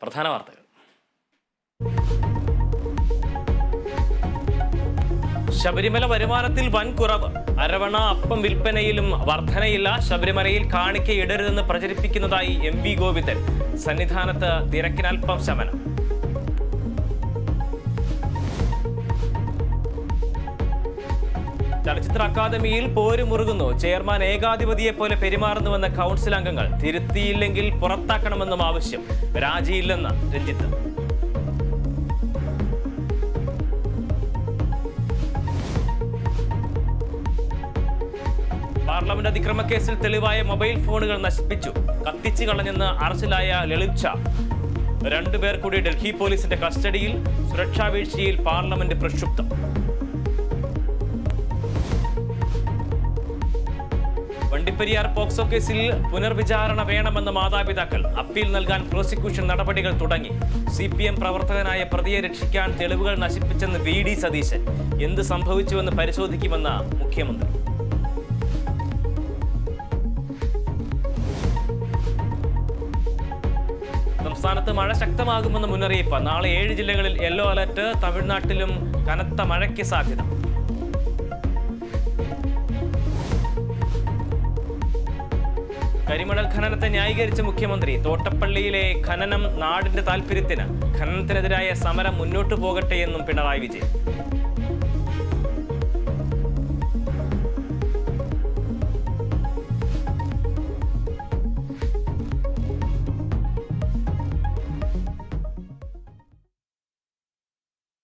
പ്രധാന വാർത്തകൾ. ശബരിമല വരുമാനത്തിൽ വൻ കുറവ്. അരവണ അപ്പം വിൽപ്പനയിലും വർധനയില്ല. ശബരിമലയിൽ കാണിക്കയിടരുതെന്ന് പ്രചരിപ്പിക്കുന്നതായി MV ഗോവിന്ദൻ. സന്നിധാനത്ത് തിരക്കിനൽപ്പം ശമനം. ചലച്ചിത്ര അക്കാദമിയിൽ പോരുമുറുകുന്നു. ചെയർമാൻ ഏകാധിപതിയെ പോലെ പെരുമാറുന്നുവെന്ന കൗൺസിൽ അംഗങ്ങൾ. തിരുത്തിയില്ലെങ്കിൽ പുറത്താക്കണമെന്നും ആവശ്യം. രാജിയില്ലെന്ന് രഞ്ജിത്ത്. പാർലമെന്റ് അതിക്രമ കേസിൽ തെളിവായ മൊബൈൽ ഫോണുകൾ നശിപ്പിച്ചു. കത്തിച്ചു കളഞ്ഞെന്ന് അറസ്റ്റിലായ ലളിത് ഷാ. 2 പേർ കൂടി ഡൽഹി പോലീസിന്റെ കസ്റ്റഡിയിൽ. സുരക്ഷാ വീഴ്ചയിൽ പാർലമെന്റ് പ്രക്ഷുബ്ധം. വണ്ടിപ്പെരിയാർ പോക്സോ കേസിൽ പുനർവിചാരണ വേണമെന്ന് മാതാപിതാക്കൾ. അപ്പീൽ നൽകാൻ പ്രോസിക്യൂഷൻ നടപടികൾ തുടങ്ങി. CPM പ്രവർത്തകനായ പ്രതിയെ രക്ഷിക്കാൻ തെളിവുകൾ നശിപ്പിച്ചെന്ന് VD സതീശൻ. എന്ത് സംഭവിച്ചുവെന്ന് പരിശോധിക്കുമെന്ന് മുഖ്യമന്ത്രി. സംസ്ഥാനത്ത് മഴ ശക്തമാകുമെന്ന് മുന്നറിയിപ്പ്. നാളെ 7 ജില്ലകളിൽ യെല്ലോ അലർട്ട്. തമിഴ്നാട്ടിലും കനത്ത മഴയ്ക്ക് സാധ്യത. കരിമണൽ ഖനനത്തെ ന്യായീകരിച്ച മുഖ്യമന്ത്രി. തോട്ടപ്പള്ളിയിലെ ഖനനം നാടിന്റെ താൽപര്യത്തിന്. ഖനനത്തിനെതിരായ സമരം മുന്നോട്ടു പോകട്ടെ എന്നും പിണറായി വിജയൻ.